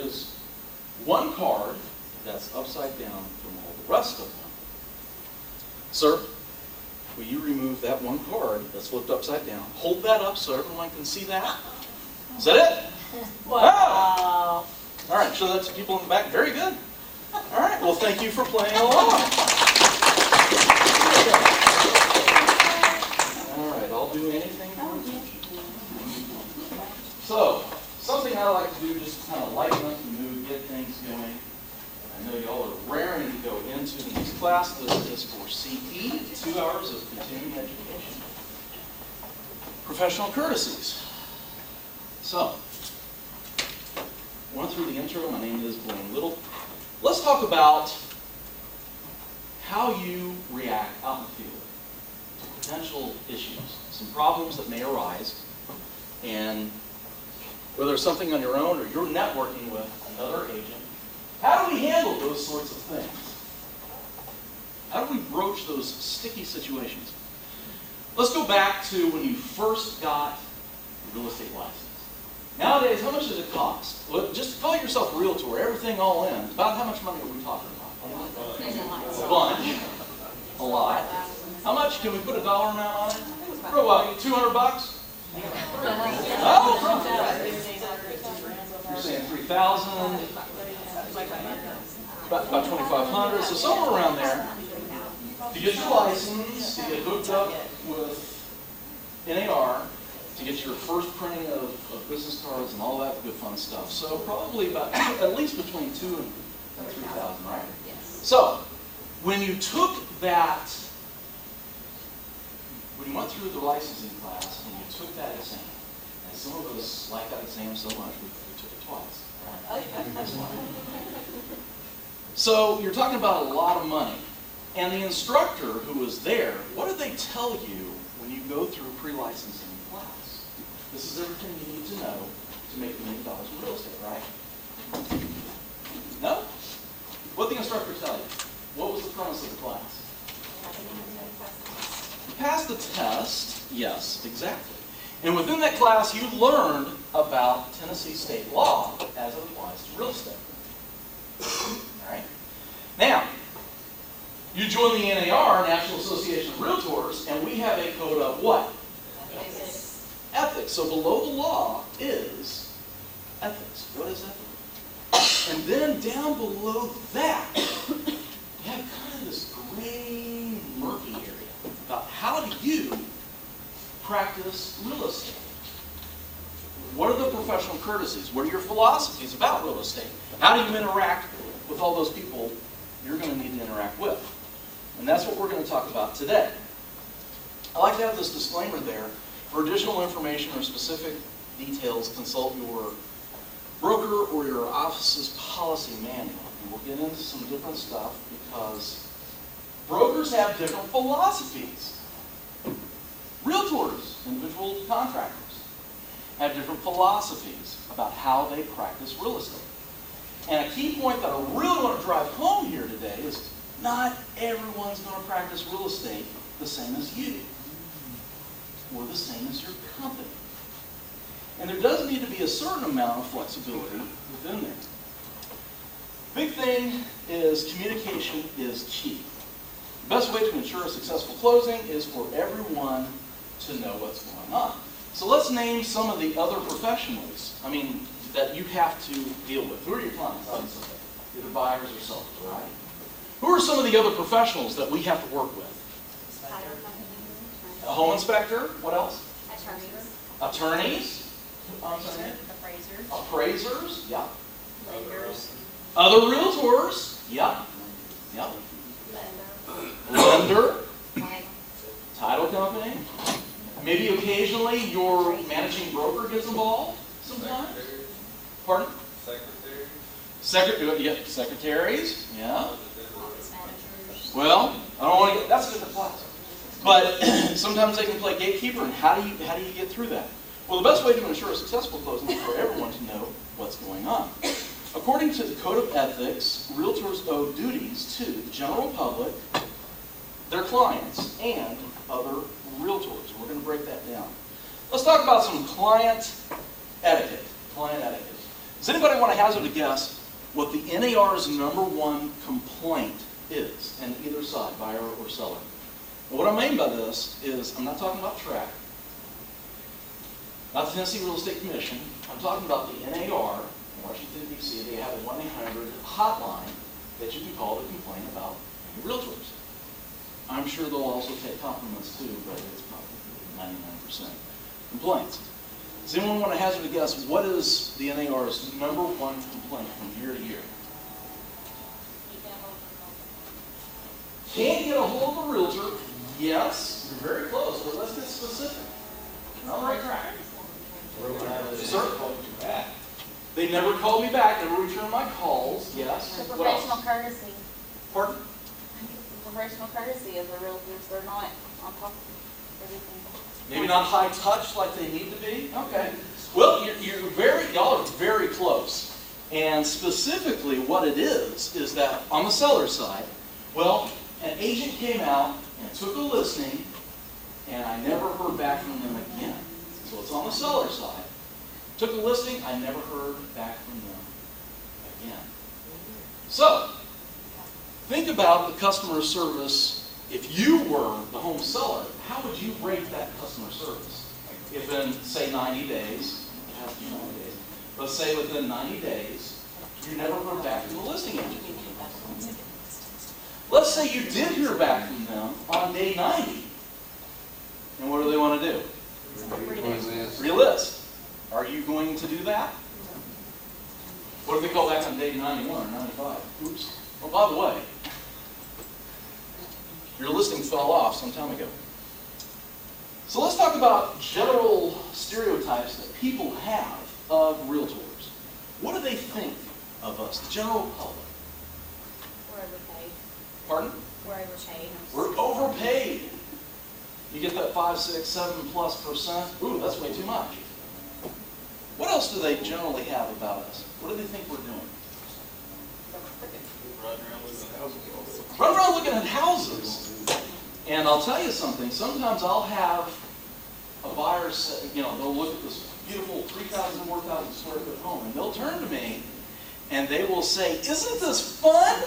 is one card that's upside down from all the rest of them. Sir, will you remove that one card that's flipped upside down? Hold that up so everyone can see that. Is that it? Wow. All right, show that to people in the back. Very good. All right, well, thank you for playing along. All right, I'll do anything for you. So, something I like to do just to kind of lighten up the mood, get things going. I know y'all are raring to go into the next class. This is for CE, 2 hours of continuing education. Professional courtesies. So, went through the intro. My name is Blaine Little. Let's talk about how you react out in the field to potential issues, some problems that may arise, and whether it's something on your own or you're networking with another agent. How do we handle those sorts of things? How do we broach those sticky situations? Let's go back to when you first got your real estate license. Nowadays, how much does it cost? Well, just to call yourself a realtor, everything all in, about how much money are we talking about? A bunch. A lot. How much? Can we put a dollar amount on it? For what? $200? Oh, you're saying 3,000, about 2,500, so somewhere around there. To get your license, to get hooked up with NAR, to get your first printing of business cards and all that good fun stuff. So probably about at least between 2,000 and 3,000, right? Yes. So when you took that, when you went through the licensing class and you took that exam, and some of us like that exam so much we took it twice. So you're talking about a lot of money. And the instructor who was there, what did they tell you when you go through pre-licensing class? This is everything you need to know to make $1 million in real estate, right? No? What did the instructor tell you? What was the premise of the class? You passed the test. Yes, exactly. And within that class, you learned about Tennessee state law as it applies to real estate. All right? Now, you join the NAR, National Association of Realtors, and we have a code of what? Ethics. Ethics. So below the law is ethics. What is ethics? And then down below that, you have kind of this gray, murky area about how do you practice real estate. What are the professional courtesies? What are your philosophies about real estate? How do you interact with all those people you're going to need to interact with? And that's what we're going to talk about today. I like to have this disclaimer there. For additional information or specific details, consult your broker or your office's policy manual. And we'll get into some different stuff because brokers have different philosophies. Realtors, individual contractors, have different philosophies about how they practice real estate. And a key point that I really want to drive home here today is not everyone's going to practice real estate the same as you or the same as your company. And there does need to be a certain amount of flexibility within there. Big thing is communication is key. The best way to ensure a successful closing is for everyone to know what's going on. So let's name some of the other professionals, that you have to deal with. Who are your clients, obviously? Either buyers or sellers, right? Who are some of the other professionals that we have to work with? A home inspector. What else? Attorneys. Appraisers. Yeah. Lenders. Other realtors. Yeah. Yeah. Lender. Title company. Maybe occasionally your managing broker gets involved sometimes. Pardon? Secretaries. Yeah. Well, I don't want to get, that's a different class. But sometimes they can play gatekeeper, and how do you get through that? Well, the best way to ensure a successful closing is for everyone to know what's going on. According to the Code of Ethics, realtors owe duties to the general public, their clients, and other realtors. We're going to break that down. Let's talk about some client etiquette. Client etiquette. Does anybody want to hazard a guess what the NAR's #1 complaint is on either side, buyer or seller? And what I mean by this is, I'm not talking about TRAC, not the Tennessee Real Estate Commission. I'm talking about the NAR in Washington, D.C. They have a 1-800 hotline that you can call to complain about realtors. I'm sure they'll also take compliments too, but it's probably 99% complaints. Does anyone want to hazard a guess, what is the NAR's #1 complaint from year to year? Can't get a hold of a realtor. Yes, you're very close, but let's get specific. Not right track. Sir? They never called me back, never returned my calls. Yes. The What else? professional courtesy. Pardon? Professional courtesy of the realtors, they're not on top of everything. Maybe not high touch like they need to be? Okay. Well, y'all are very close. And specifically what it is that on the seller side, well, an agent came out and took a listing, and I never heard back from them again. So it's on the seller side. Took a listing, I never heard back from them again. So, think about the customer service. If you were the home seller, how would you rate that customer service? If in, say, 90 days, it has to be 90 days, let's say within 90 days, you never heard back from the listing agent. Let's say you did hear back from them on day 90. And what do they want to do? Relist. Are you going to do that? What if they call back on day 91 or 95? Oops. Oh, by the way, your listing fell off some time ago. So let's talk about general stereotypes that people have of realtors. What do they think of us, the general public? We're overpaid. Pardon? We're overpaid. We're overpaid. You get that 5, 6, 7+%. Ooh, that's way too much. What else do they generally have about us? What do they think we're doing? Run around looking at houses. And I'll tell you something. Sometimes I'll have a buyer say, they'll look at this beautiful 3,000, 4,000 square foot home, and they'll turn to me and they will say, "Isn't this fun?"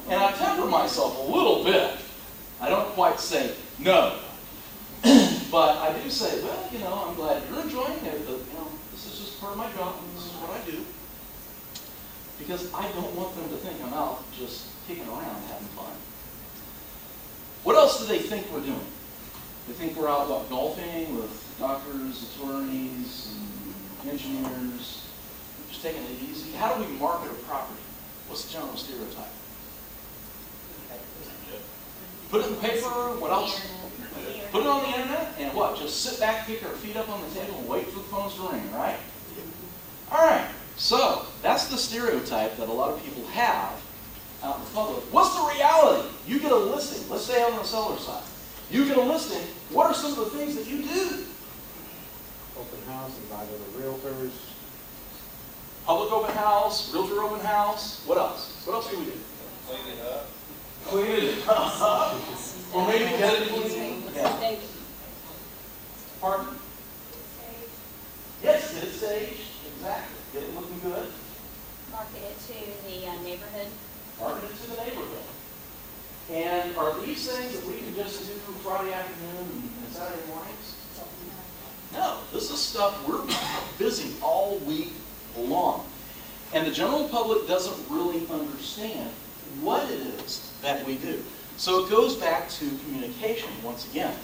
And I temper myself a little bit. I don't quite say no. But I do say, well, I'm glad you're enjoying it, but, this is just part of my job, and this is what I do. Because I don't want them to think I'm out just kicking around having fun. What else do they think we're doing? They think we're out, golfing with doctors, attorneys, and engineers, just taking it easy. How do we market a property? What's the general stereotype? Put it in the paper, what else? Put it on the internet, and what? Just sit back, kick our feet up on the table, and wait for the phones to ring, right? All right, so that's the stereotype that a lot of people have out in the public. What's the reality? You get a listing, let's say on the seller side. You get a listing, what are some of the things that you do? Open house, invite other realtors. Public open house, realtor open house, what else? What else do we do? Clean it up. Clean it up. Or maybe get it clean. Yeah. Pardon? Yes, get it staged. Exactly. Get it looking good. Market it to the neighborhood. Market it to the neighborhood. And are these things that we can just do Friday afternoon and Saturday mornings? No. This is stuff we're busy all week long. And the general public doesn't really understand what it is that we do. So it goes back to communication once again.